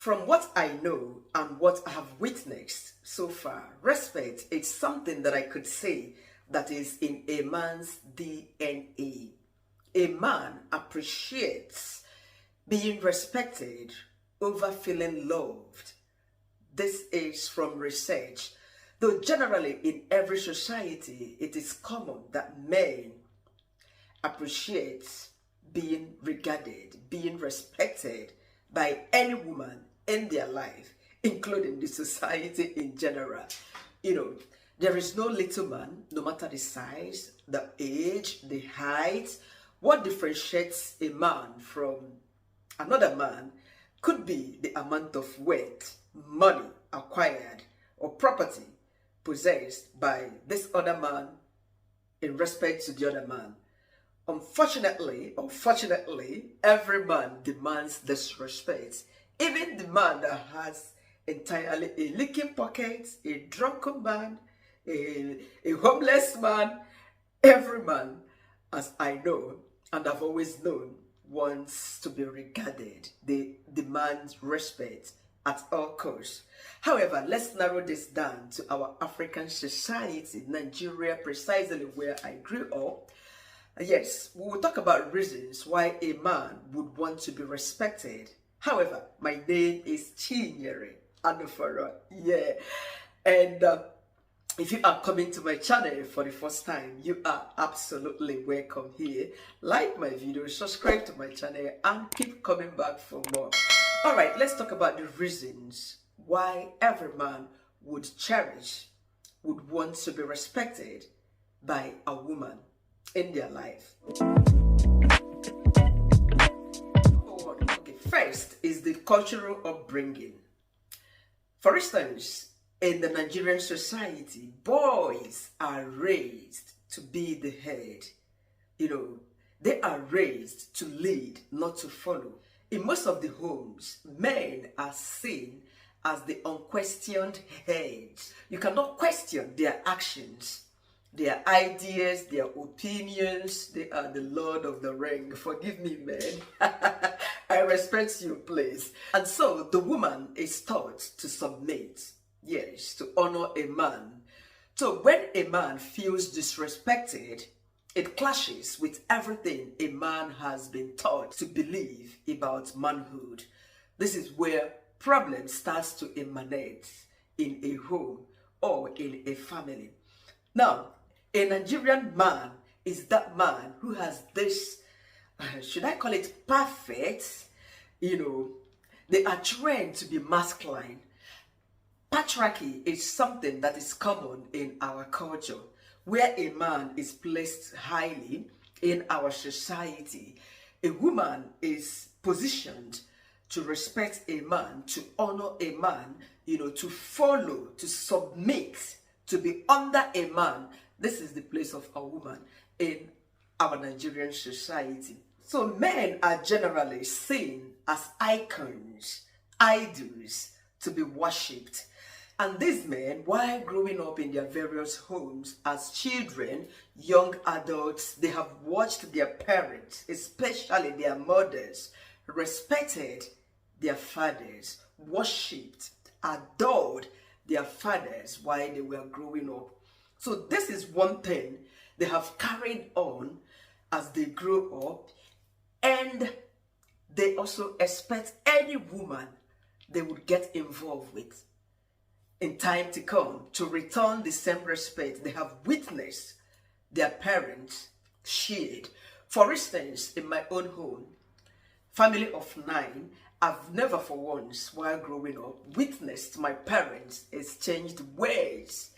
From what I know and what I have witnessed so far, respect is something that I could say that is in a man's DNA. A man appreciates being respected over feeling loved. This is from research. Though generally in every society, it is common that men appreciate being regarded, being respected by any woman in their life, including the society in general. There is no little man, no matter the size, the age, the height. What differentiates a man from another man could be the amount of wealth, money acquired, or property possessed by this other man in respect to the other man. Unfortunately, or fortunately, every man demands this respect. Even the man that has entirely a leaking pocket, a drunken man, a homeless man, every man, as I know and I've always known, wants to be regarded. They demand respect at all costs. However, let's narrow this down to our African society, Nigeria, precisely where I grew up. Yes, we will talk about reasons why a man would want to be respected. However, my name is Chinyere Anufara. Yeah, and if you are coming to my channel for the first time, you are absolutely welcome here. Like my video, subscribe to my channel, and keep coming back for more. All right, let's talk about the reasons why every man would cherish, would want to be respected by a woman in their life. Okay, first is the cultural upbringing. For instance, in the Nigerian society, boys are raised to be the head. They are raised to lead, not to follow. In most of the homes, men are seen as the unquestioned heads. You cannot question their actions, their ideas, their opinions. They are the Lord of the Ring. Forgive me, man. I respect you, please. And so the woman is taught to submit. Yes, to honor a man. So when a man feels disrespected, it clashes with everything a man has been taught to believe about manhood. This is where problem starts to emanate in a home or in a family. Now, a Nigerian man is that man who has this, should I call it perfect? They are trained to be masculine. Patriarchy is something that is common in our culture, where a man is placed highly in our society. A woman is positioned to respect a man, to honor a man, to follow, to submit, to be under a man. This is the place of a woman in our Nigerian society. So men are generally seen as icons, idols to be worshipped. And these men, while growing up in their various homes as children, young adults, they have watched their parents, especially their mothers, respected their fathers, worshipped, adored their fathers while they were growing up. So this is one thing they have carried on as they grow up, and they also expect any woman they would get involved with in time to come to return the same respect they have witnessed their parents shared. For instance, in my own home, family of 9, I've never for once, while growing up, witnessed my parents exchanged words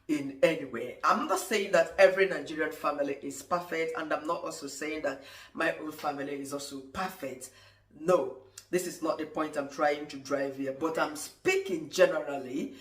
in any way. I'm not saying that every Nigerian family is perfect, and I'm not also saying that my own family is also perfect. No, this is not the point I'm trying to drive here, but I'm speaking generally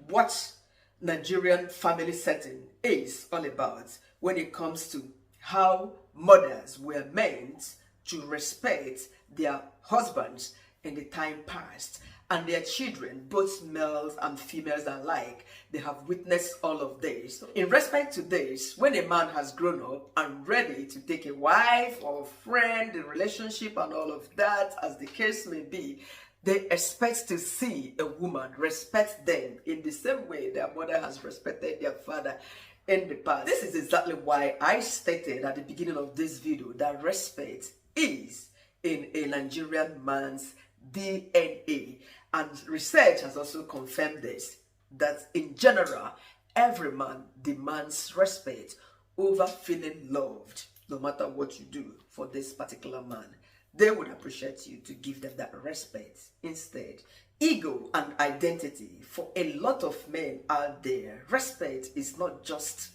what Nigerian family setting is all about when it comes to how mothers were meant to respect their husbands in the time past, and their children, both males and females alike. They have witnessed all of this. In respect to this, when a man has grown up and ready to take a wife or a friend, a relationship and all of that, as the case may be, They expect to see a woman respect them in the same way their mother has respected their father in the past. This is exactly why I stated at the beginning of this video that respect is in a Nigerian man's DNA. And research has also confirmed this, that in general, every man demands respect over feeling loved, no matter what you do for this particular man. They would appreciate you to give them that respect. Instead, ego and identity, for a lot of men out there, respect is not just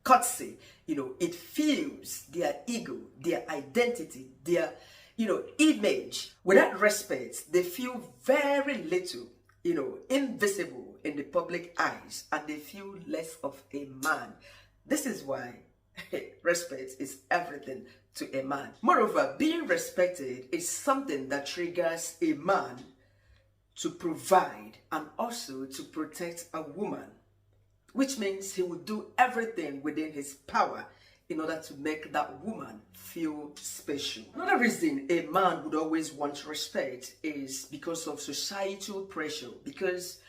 courtesy. It fuels their ego, their identity, their image. Without respect, they feel very little, invisible in the public eyes, and they feel less of a man. This is why respect is everything to a man. Moreover, being respected is something that triggers a man to provide and also to protect a woman, which means he will do everything within his power in order to make that woman feel special. Another reason a man would always want respect is because of societal pressure, because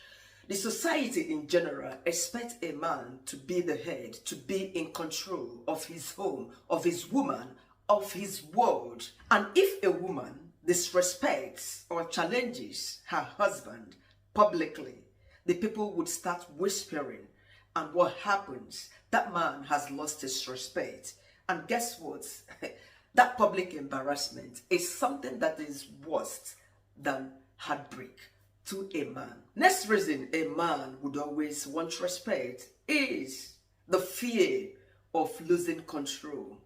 the society in general expects a man to be the head, to be in control of his home, of his woman, of his world. And if a woman disrespects or challenges her husband publicly, the people would start whispering. And what happens? That man has lost his respect. And guess what? That public embarrassment is something that is worse than heartbreak to a man. Next reason a man would always want respect is the fear of losing control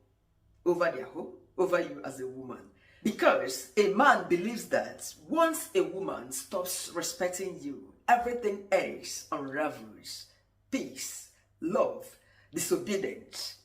over their home, over you as a woman. Because a man believes that once a woman stops respecting you, everything else unravels. Peace, love, disobedience.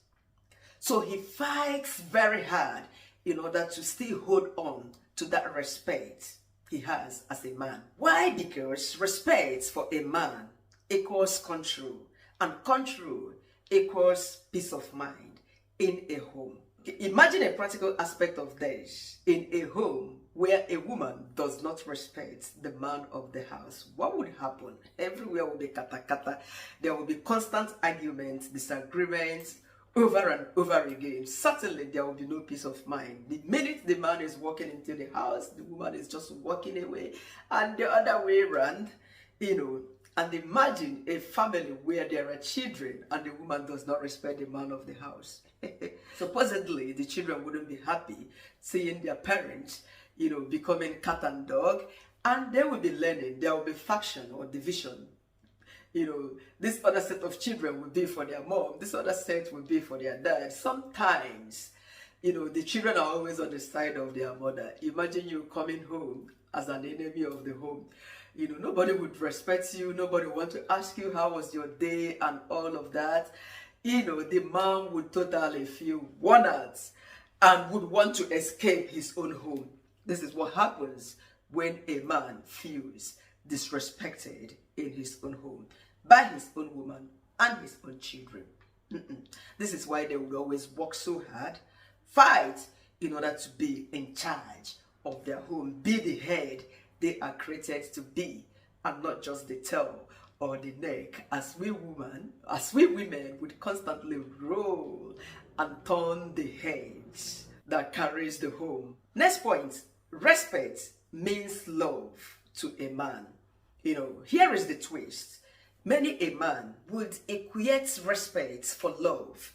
So he fights very hard in order to still hold on to that respect he has as a man. Why? Because respect for a man equals control, and control equals peace of mind in a home. Imagine a practical aspect of this in a home where a woman does not respect the man of the house. What would happen? Everywhere will be kata kata. There will be constant arguments, disagreements, over and over again. Certainly there will be no peace of mind. The minute the man is walking into the house, the woman is just walking away, and the other way around, And imagine a family where there are children and the woman does not respect the man of the house. Supposedly, the children wouldn't be happy seeing their parents, becoming cat and dog, and they will be learning. There will be faction or division. This other set of children will be for their mom. This other set will be for their dad. Sometimes, the children are always on the side of their mother. Imagine you coming home as an enemy of the home. Nobody would respect you. Nobody want to ask you how was your day and all of that. The man would totally feel worn out and would want to escape his own home. This is what happens when a man feels disrespected in his own home by his own woman and his own children. This is why they would always work so hard, fight in order to be in charge of their home, be the head they are created to be, and not just the tail or the neck, as we women would constantly roll and turn the heads that carries the home. Next point, respect means love to a man. Here is the twist. Many a man would equate respect for love.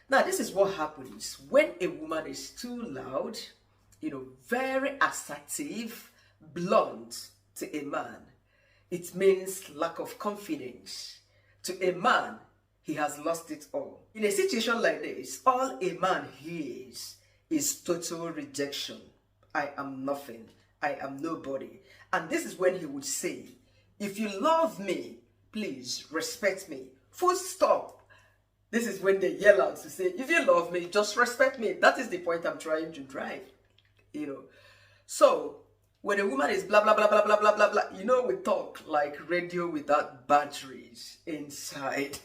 Now, this is what happens when a woman is too loud, very assertive, blunt to a man. It means lack of confidence. To a man, he has lost it all. In a situation like this, all a man hears is total rejection. I am nothing. I am nobody. And this is when he would say, if you love me, please respect me. Full stop. This is when they yell out to say, if you love me, just respect me. That is the point I'm trying to drive. So when a woman is blah, blah, blah, blah, blah, blah, blah, blah, we talk like radio without batteries inside.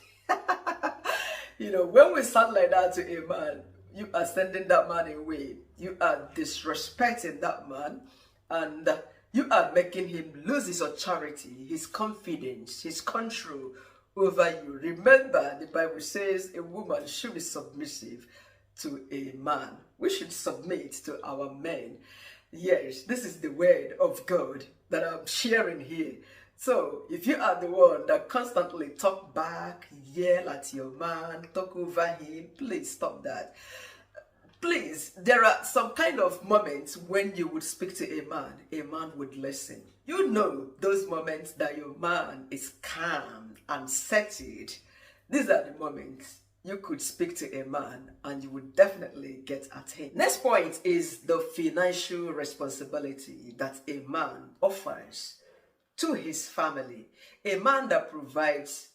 When we sound like that to a man, you are sending that man away. You are disrespecting that man. And, You are making him lose his authority, his confidence, his control over you. Remember, the Bible says a woman should be submissive to a man. We should submit to our men. Yes, this is the word of God that I'm sharing here. So, if you are the one that constantly talk back, yell at your man, talk over him, please stop that. Please, there are some kind of moments when you would speak to a man would listen. You know those moments that your man is calm and settled. These are the moments you could speak to a man and you would definitely get at him. Next point is the financial responsibility that a man offers to his family. A man that provides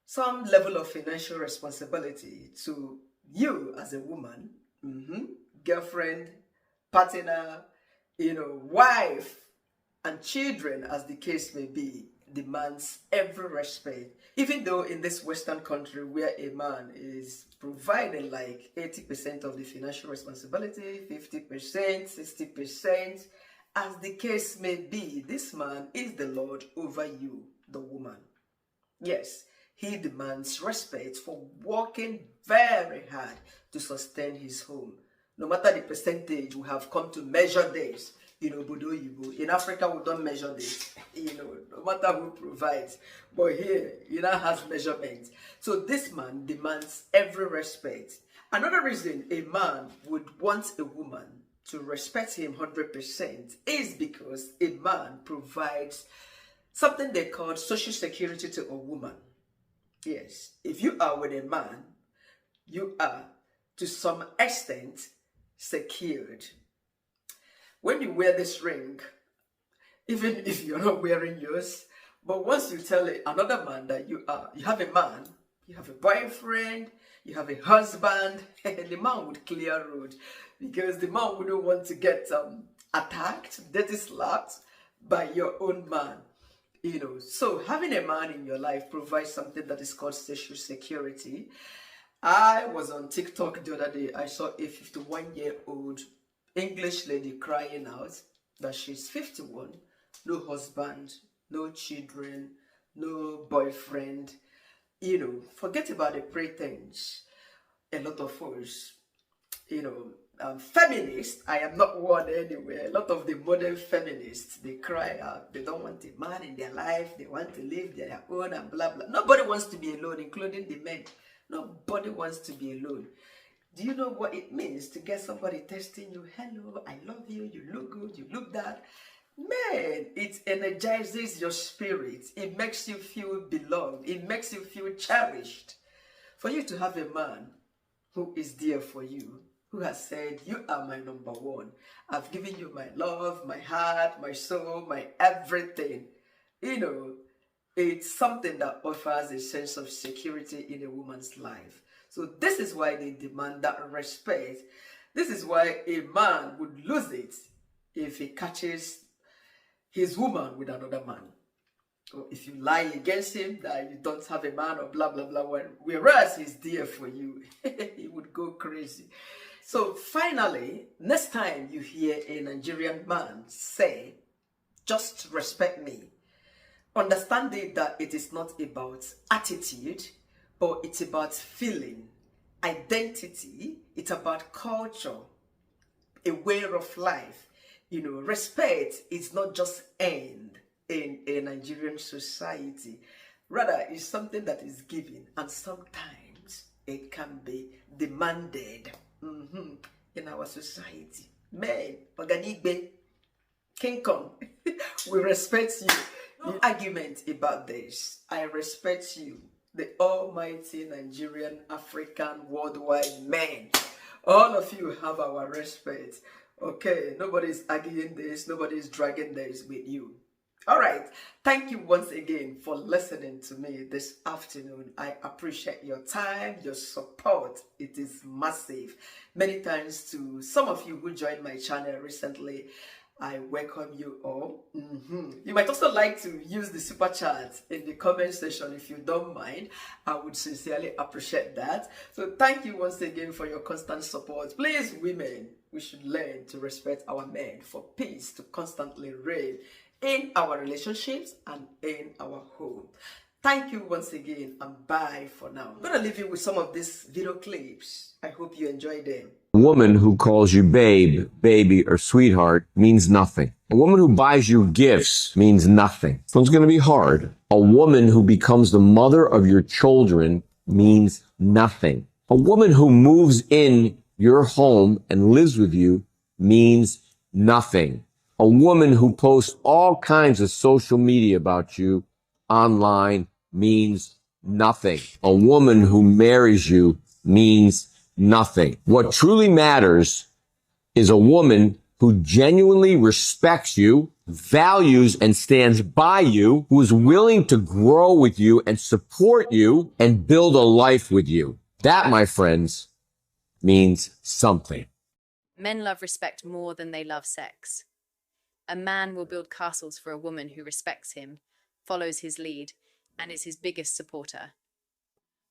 some level of financial responsibility to you as a woman, girlfriend, partner, wife, and children, as the case may be, demands every respect. Even though in this Western country where a man is providing like 80% of the financial responsibility, 50%, 60%, as the case may be, this man is the Lord over you, the woman. Yes, he demands respect for working very hard to sustain his home. No matter the percentage, we have come to measure this. In Africa, we don't measure this. No matter who provides. But here, has measurements. So this man demands every respect. Another reason a man would want a woman to respect him 100% is because a man provides something they call social security to a woman. Yes, if you are with a man, you are to some extent secured. When you wear this ring, even if you're not wearing yours, but once you tell another man that you have a man, you have a boyfriend, you have a husband, the man would clear road because the man wouldn't want to get attacked, dirty slapped by your own man. So having a man in your life provides something that is called social security. I was on TikTok the other day. I saw a 51-year-old English lady crying out that she's 51, no husband, no children, no boyfriend. Forget about the pretense. A lot of us, feminists, I am not one anywhere. A lot of the modern feminists, they cry out. They don't want a man in their life. They want to live their own and blah, blah. Nobody wants to be alone, including the men. Nobody wants to be alone. Do you know what it means to get somebody texting you, hello, I love you, you look good, you look that? Man, it energizes your spirit. It makes you feel beloved. It makes you feel cherished. For you to have a man who is there for you, who has said, you are my number one. I've given you my love, my heart, my soul, my everything. It's something that offers a sense of security in a woman's life. So this is why they demand that respect. This is why a man would lose it if he catches his woman with another man. Or if you lie against him that you don't have a man or blah, blah, blah. Whereas he's there for you, he would go crazy. So finally, next time you hear a Nigerian man say, just respect me, understanding that it is not about attitude, but it's about feeling, identity, it's about culture, a way of life. Respect is not just earned in a Nigerian society. Rather, it's something that is given, and sometimes it can be demanded in our society. Men, Oganigbe, King Kong, we respect you. No argument about this. I respect you, the almighty Nigerian, African, worldwide men. All of you have our respect. Okay, nobody's arguing this, nobody's dragging this with you. All right, thank you once again for listening to me this afternoon. I appreciate your time, your support. It is massive. Many thanks to some of you who joined my channel recently. I welcome you all. You might also like to use the super chat in the comment section if you don't mind. I would sincerely appreciate that. So thank you once again for your constant support. Please, women, we should learn to respect our men for peace to constantly reign in our relationships and in our home. Thank you once again, and bye for now. I'm going to leave you with some of these video clips. I hope you enjoy them. A woman who calls you babe, baby, or sweetheart means nothing. A woman who buys you gifts means nothing. This one's going to be hard. A woman who becomes the mother of your children means nothing. A woman who moves in your home and lives with you means nothing. A woman who posts all kinds of social media about you online means nothing. A woman who marries you means nothing. What truly matters is a woman who genuinely respects you, values and stands by you, who is willing to grow with you and support you and build a life with you. That, my friends, means something. Men love respect more than they love sex. A man will build castles for a woman who respects him, follows his lead, and is his biggest supporter.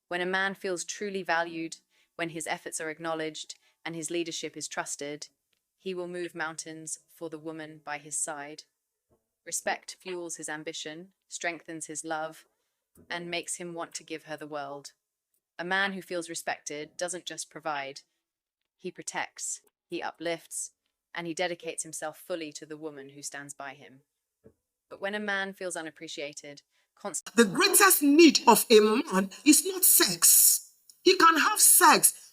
When a man feels truly valued, when his efforts are acknowledged and his leadership is trusted, he will move mountains for the woman by his side. Respect fuels his ambition, strengthens his love, and makes him want to give her the world. A man who feels respected doesn't just provide. He protects, he uplifts, and he dedicates himself fully to the woman who stands by him. But when a man feels unappreciated, the greatest need of a man is not sex. He can have sex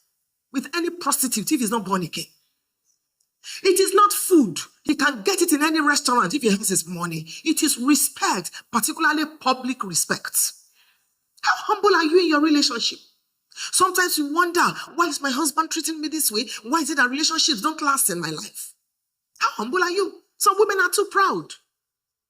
with any prostitute if he's not born again. It is not food. He can get it in any restaurant if he has his money. It is respect, particularly public respect. How humble are you in your relationship? Sometimes you wonder, why is my husband treating me this way? Why is it that relationships don't last in my life? How humble are you? Some women are too proud.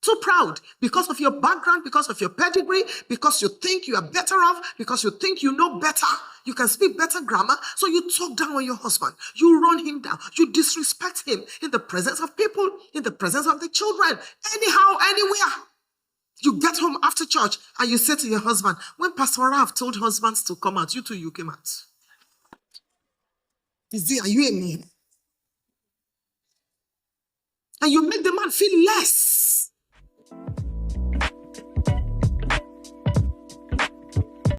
Too proud because of your background, because of your pedigree, because you think you are better off, because you think you know better, you can speak better grammar, so you talk down on your husband, you run him down, you disrespect him in the presence of people, in the presence of the children, anyhow, anywhere. You get home after church and you say to your husband, when Pastor Rav told husbands to come out, you two, you came out. Are you a man? And you make the man feel less.